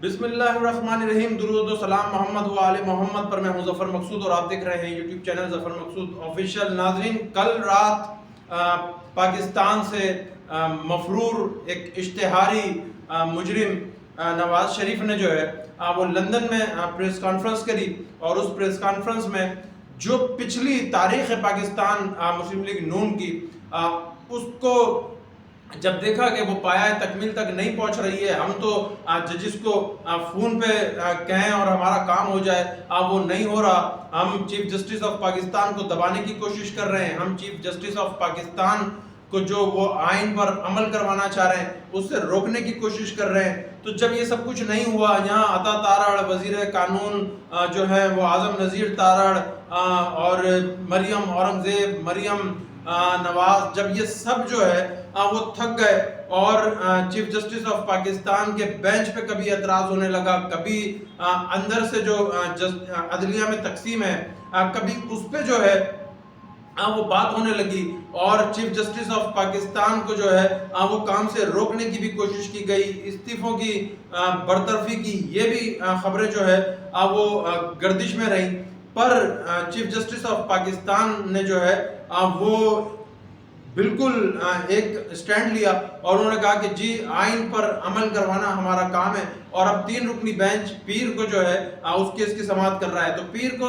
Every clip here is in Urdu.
بسم اللہ الرحمن الرحیم، درود و سلام محمد و آل محمد پر۔ میں ہوں ظفر مقصود اور آپ دیکھ رہے ہیں یوٹیوب چینل ظفر مقصود آفیشیل۔ ناظرین، کل رات پاکستان سے مفرور ایک اشتہاری مجرم نواز شریف نے جو ہے وہ لندن میں پریس کانفرنس کری، اور اس پریس کانفرنس میں جو پچھلی تاریخ پاکستان مسلم لیگ نون کی اس کو جب دیکھا کہ وہ پایہ تکمیل تک نہیں پہنچ رہی ہے، ہم تو ججز کو فون پہ کہیں اور ہمارا کام ہو جائے، وہ نہیں ہو رہا۔ ہم چیف جسٹس آف پاکستان کو دبانے کی کوشش کر رہے ہیں، ہم چیف جسٹس آف پاکستان کو جو وہ آئین پر عمل کروانا چاہ رہے ہیں اس سے روکنے کی کوشش کر رہے ہیں۔ تو جب یہ سب کچھ نہیں ہوا، یہاں عطا تارڑ وزیر قانون جو ہے وہ اعظم نذیر تارڑ اور مریم اورنگزیب، مریم نواز، جب یہ سب جو ہے وہ تھک گئے اور چیف جسٹس آف پاکستان کے بینچ پہ کبھی اعتراض ہونے لگا، کبھی اندر سے جو عدلیہ میں تقسیم ہے کبھی اس پہ جو ہے وہ بات ہونے لگی، اور چیف جسٹس آف پاکستان کو جو ہے وہ کام سے روکنے کی بھی کوشش کی گئی، استعفوں کی برطرفی کی یہ بھی خبریں جو ہے وہ گردش میں رہیں۔ پر چیف جسٹس آف پاکستان نے جو ہے وہ بالکل ایک سٹینڈ لیا اور انہوں نے کہا کہ جی آئین پر عمل کروانا ہمارا کام ہے، اور اب 3 رکنی بینچ پیر کو جو ہے اس کیس کی سماعت کر رہا ہے۔ تو پیر کو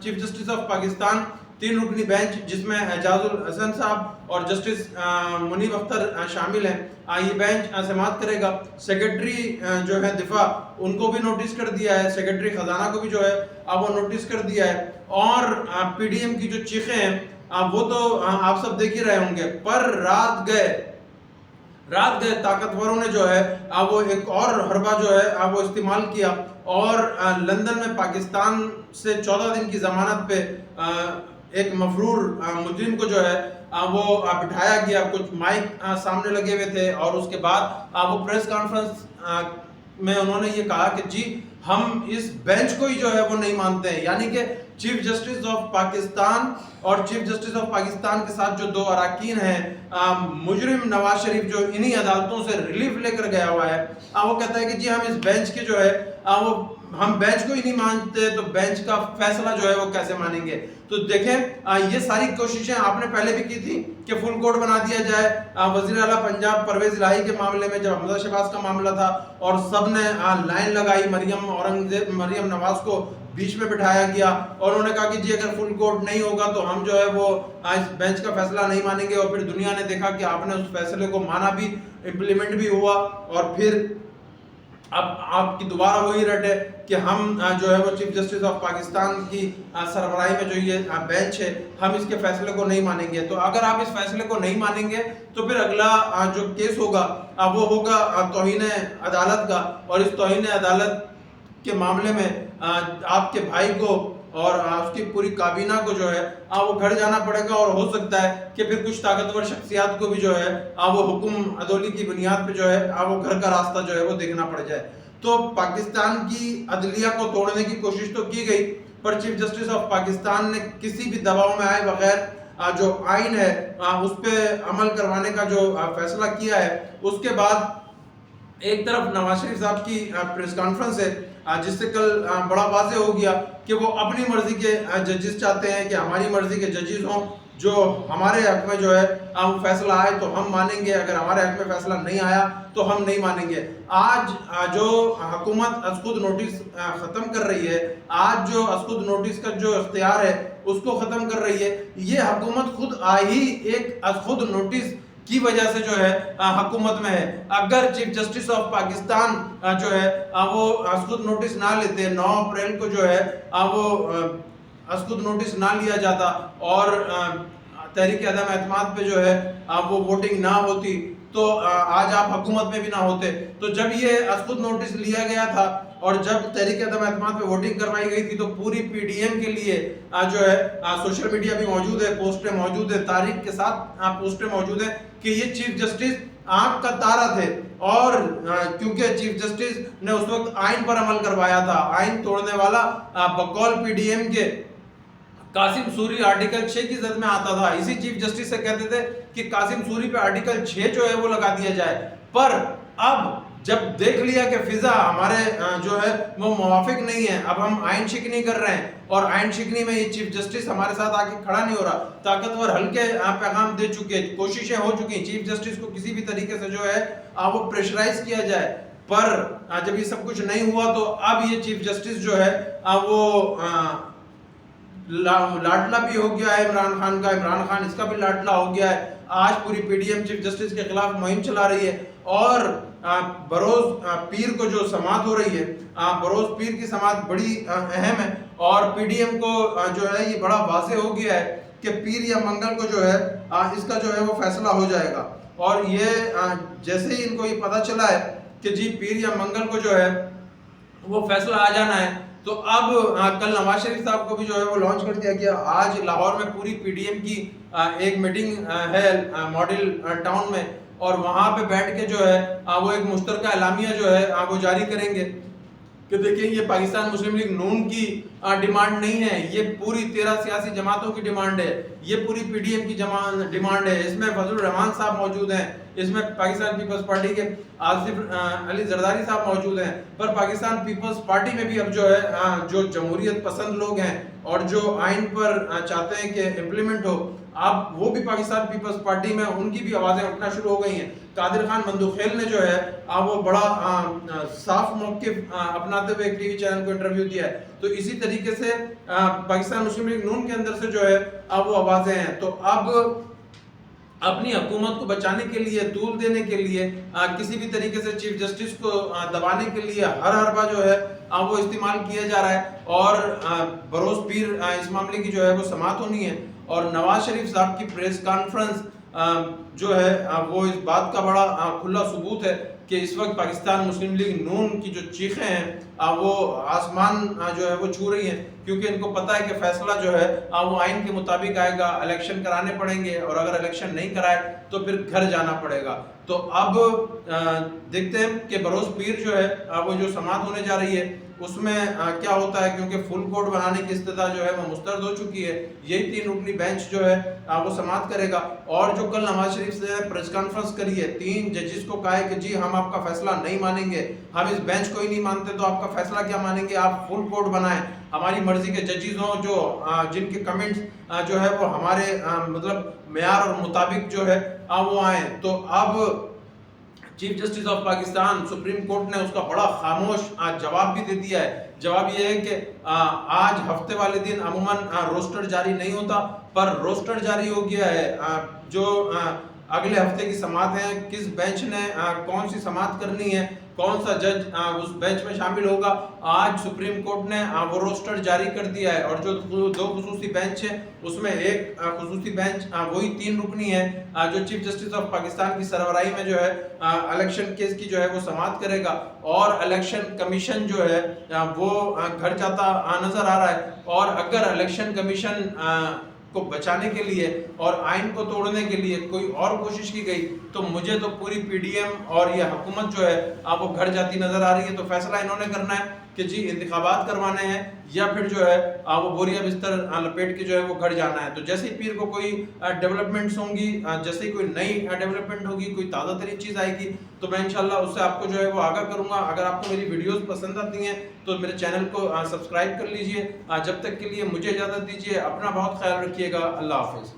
چیف جسٹس آف پاکستان 3 رکنی بینچ جس میں اعجاز الحسن صاحب اور جسٹس منیب اختر شامل ہیں، یہ بینچ سماعت کرے گا۔ سیکرٹری جو ہے دفاع ان کو بھی نوٹس کر دیا ہے، سیکرٹری خزانہ کو بھی جو ہے وہ نوٹس کر دیا ہے، اور پی ڈی ایم کی جو چیخیں ہیں وہ تو آپ سب دیکھ ہی رہے ہوں گے۔ پر رات گئے طاقتوروں نے جو ہے وہ ایک اور حربہ جو ہے وہ استعمال کیا، اور لندن میں پاکستان سے 14 دن کی ضمانت پہ ایک مفرور مجرم کو جو ہے وہ بٹھایا گیا۔ کچھ مائک سامنے لگے ہوئے تھے، اور اس کے بعد وہ پریس کانفرنس میں انہوں نے یہ کہا کہ جی ہم اس بینچ کو ہی جو ہے وہ نہیں مانتے ہیں، یعنی کہ چیف جسٹس آف پاکستان اور چیف جسٹس آف پاکستان کے ساتھ جو 2 اراکین ہیں، مجرم نواز شریف جو انہی عدالتوں سے ریلیف لے کر گیا ہوا ہے، وہ کہتا ہے کہ جی ہم اس بینچ کے جو ہے وہ ہم بینچ کو ہی نہیں مانتے، تو بینچ کا فیصلہ جو ہے وہ کیسے مانیں گے؟ تو دیکھیں یہ ساری کوششیں آپ نے پہلے بھی کی تھی کہ فل کوڈ بنا دیا جائے۔ وزیر اعلیٰ پنجاب پرویز الہی کے معاملے میں جب حمزہ شہباز کا معاملہ تھا اور سب نے لائن لگائی، مریم نواز کو بیچ میں بٹھایا گیا، اور انہوں نے کہا کہ جی اگر فل کوڈ نہیں ہوگا تو ہم جو ہے وہ اس بینچ کا فیصلہ نہیں مانیں گے، اور پھر دنیا نے دیکھا کہ آپ نے اس فیصلے کو مانا بھی، امپلیمنٹ بھی ہوا، اور پھر اب آپ کی دوبارہ وہی رٹ ہے کہ ہم جو ہے وہ چیف جسٹس آف پاکستان کی سربراہی میں جو یہ بینچ ہے ہم اس کے فیصلے کو نہیں مانیں گے۔ تو اگر آپ اس فیصلے کو نہیں مانیں گے تو پھر اگلا جو کیس ہوگا وہ ہوگا توہین عدالت کا، اور اس توہین عدالت کے معاملے میں آپ کے بھائی کو اور اس کی پوری کابینہ کو جو ہے وہ گھر جانا پڑے گا، اور ہو سکتا ہے کہ پھر کچھ طاقتور شخصیات کو بھی جو ہے وہ حکم عدولی کی بنیاد پہ جو ہے وہ گھر کا راستہ جو ہے وہ دیکھنا پڑ جائے۔ تو پاکستان کی عدلیہ کو توڑنے کی کوشش تو کی گئی، پر چیف جسٹس آف پاکستان نے کسی بھی دباؤ میں آئے بغیر جو آئین ہے اس پہ عمل کروانے کا جو فیصلہ کیا ہے۔ اس کے بعد ایک طرف نواز شریف صاحب کی پریس کانفرنس ہے جس سے کل بڑا واضح ہو گیا کہ وہ اپنی مرضی کے ججز چاہتے ہیں، کہ ہماری مرضی کے ججز ہوں، جو ہمارے حق میں جو ہے فیصلہ آئے تو ہم مانیں گے، اگر ہمارے حق میں فیصلہ نہیں آیا تو ہم نہیں مانیں گے۔ آج جو حکومت از خود نوٹس ختم کر رہی ہے، آج جو از خود نوٹس کا جو اختیار ہے اس کو ختم کر رہی ہے، یہ حکومت خود ہی ایک از خود نوٹس کی وجہ سے جو ہے حکومت میں ہے۔ اگر چیف جسٹس آف پاکستان جو ہے وہ از خود نوٹس نہ لیتے، 9 اپریل کو جو ہے وہ از خود نوٹس نہ لیا جاتا اور تحریک عدم اعتماد پہ جو ہے وہ ووٹنگ نہ ہوتی، تو آج آپ حکومت میں بھی نہ ہوتے۔ تو جب یہ از خود نوٹس لیا گیا تھا اور جب تحریک عدم اعتماد پہ ووٹنگ کروائی گئی تھی، تو پوری پی ڈی ایم کے لیے جو ہے سوشل میڈیا بھی موجود ہے، پوسٹیں موجود ہے، تاریخ کے ساتھ پوسٹیں موجود ہیں کہ یہ چیف جسٹس آنکھ کا تارا تھے، اور کیونکہ چیف جسٹس نے اس وقت آئین پر عمل کروایا تھا، آئین توڑنے والا بقول پی ڈی ایم کے قاسم سوری آرٹیکل 6 کی زد میں آتا تھا۔ اسی چیف جسٹس سے کہتے تھے کہ قاسم سوری پہ آرٹیکل 6 جو ہے وہ لگا دیا جائے، پر اب جب دیکھ لیا کہ فضا ہمارے جو ہے وہ موافق نہیں ہے، اب ہم آئین شکنی کر رہے ہیں، اور آئین شکنی میں یہ چیف جسٹس ہمارے ساتھ آ کے کھڑا نہیں ہو رہا، طاقتور ہلکے پیغام دے چکے، کوششیں ہو چکی، چیف جسٹس کو کسی بھی طریقے سے جو ہے وہ پریشرائز کیا جائے، پر جب یہ سب کچھ نہیں ہوا تو اب یہ چیف جسٹس جو ہے وہ لاڈلا بھی ہو گیا ہے عمران خان کا، عمران خان اس کا بھی لاڈلا ہو گیا ہے۔ آج پوری P D M chief justice کے خلاف مہم چلا رہی ہے، اور بروز پیر کو جو سماعت ہو رہی ہے، بروز پیر کی سماعت بڑی اہم ہے، اور پی ڈی ایم کو جو ہے یہ بڑا واضح ہو گیا ہے کہ پیر یا منگل کو جو ہے اس کا جو ہے وہ فیصلہ ہو جائے گا، اور یہ جیسے ہی ان کو یہ پتہ چلا ہے کہ جی پیر یا منگل کو جو ہے وہ فیصلہ آ جانا ہے، تو اب کل نواز شریف صاحب کو بھی جو ہے وہ لانچ کر دیا گیا۔ آج لاہور میں پوری پی ڈی ایم کی ایک میٹنگ ہے ماڈل ٹاؤن میں، اور وہاں پہ بیٹھ کے جو ہے وہ ایک مشترکہ اعلامیہ جو ہے وہ جاری کریں گے کہ دیکھیں یہ پاکستان مسلم لیگ نون کی ڈیمانڈ نہیں ہے، یہ پوری 13 سیاسی جماعتوں کی ڈیمانڈ ہے، یہ پوری پی ڈی ایم کی ڈیمانڈ ہے۔ اس میں فضل الرحمان صاحب موجود ہیں، اس میں پاکستان پیپلز پارٹی کے آصف علی زرداری صاحب موجود ہیں، پر پاکستان پیپلز پارٹی میں بھی اب جو ہے جو جمہوریت پسند لوگ ہیں اور جو آئین پر چاہتے ہیں کہ امپلیمنٹ ہو، اب وہ بھی پاکستان پیپلز پارٹی میں ان کی بھی آوازیں اٹھنا شروع ہو گئی ہیں۔ قادر خان بندوخیل نے جو ہے وہ بڑا صاف موقف اپناتے ہوئے ایک ٹی وی چینل کو انٹرویو دیا ہے، تو اسی طریقے سے پاکستان مسلم لیگ نون کے اندر سے جو ہے وہ آوازیں ہیں۔ تو اب اپنی حکومت کو بچانے کے لیے، طول دینے کے لیے، کسی بھی طریقے سے چیف جسٹس کو دبانے کے لیے ہر حربہ جو ہے وہ استعمال کیا جا رہا ہے، اور بروز پیر اس معاملے کی جو ہے وہ سماعت ہونی ہے، اور نواز شریف صاحب کی پریس کانفرنس جو ہے وہ اس بات کا بڑا کھلا ثبوت ہے کہ اس وقت پاکستان مسلم لیگ نون کی جو چیخیں ہیں وہ آسمان جو ہے وہ چھو رہی ہیں، کیونکہ ان کو پتہ ہے کہ فیصلہ جو ہے وہ آئین کے مطابق آئے گا، الیکشن کرانے پڑیں گے، اور اگر الیکشن نہیں کرائے تو پھر گھر جانا پڑے گا۔ تو اب دیکھتے ہیں کہ بروز پیر جو ہے وہ جو سماعت ہونے جا رہی ہے اس میں کیا ہوتا ہے، کیونکہ فل کوڈ بنانے کی استدعا جو ہے وہ مسترد ہو چکی ہے، یہی 3 رکنی بینچ جو ہے وہ سماعت کرے گا، اور جو کل نواز شریف سے پریس کانفرنس کری ہے، 3 ججز کو کہا ہے کہ جی ہم آپ کا فیصلہ نہیں مانیں گے، ہم اس بینچ کو ہی نہیں مانتے تو آپ کا فیصلہ کیا مانیں گے، آپ فل کوڈ بنائیں، ہماری مرضی کے ججز ہوں جو جن کے کمنٹس جو ہے وہ ہمارے مطلب معیار اور مطابق جو ہے وہ آئیں۔ تو اب chief justice of Pakistan supreme court نے اس کا بڑا خاموش جواب بھی دے دیا ہے۔ جواب یہ ہے کہ آج ہفتے والے دن عموماً روسٹر جاری نہیں ہوتا، پر روسٹر جاری ہو گیا ہے، جو اگلے ہفتے کی سماعت ہے، کس بینچ نے کون سی سماعت کرنی ہے، کون سا جج اس بینچ میں شامل ہوگا، آج سپریم کورٹ نے وہ روسٹر جاری کر دیا ہے، اور جو 2 خصوصی بینچ ہیں اس میں ایک خصوصی بینچ وہی 3 رکنی ہے جو چیف جسٹس آف پاکستان کی سربراہی میں جو ہے الیکشن کیس کی جو ہے وہ سماعت کرے گا، اور الیکشن کمیشن جو ہے وہ گھر جاتا نظر آ رہا ہے، اور اگر الیکشن کمیشن کو بچانے کے لیے اور آئین کو توڑنے کے لیے کوئی اور کوشش کی گئی تو مجھے تو پوری پی ڈی ایم اور یہ حکومت جو ہے وہ گھر جاتی نظر آ رہی ہے۔ تو فیصلہ انہوں نے کرنا ہے کہ جی انتخابات کروانے ہیں یا پھر جو ہے وہ بوریا بستر لپیٹ کے جو ہے وہ گھر جانا ہے۔ تو جیسے ہی پیر کو کوئی ڈیولپمنٹس ہوں گی، جیسے ہی کوئی نئی ڈیولپمنٹ ہوگی، کوئی تازہ ترین چیز آئے گی تو میں انشاءاللہ اس سے آپ کو جو ہے وہ آگاہ کروں گا۔ اگر آپ کو میری ویڈیوز پسند آتی ہیں تو میرے چینل کو سبسکرائب کر لیجئے۔ جب تک کے لیے مجھے اجازت دیجیے، اپنا بہت خیال رکھیے گا، اللہ حافظ۔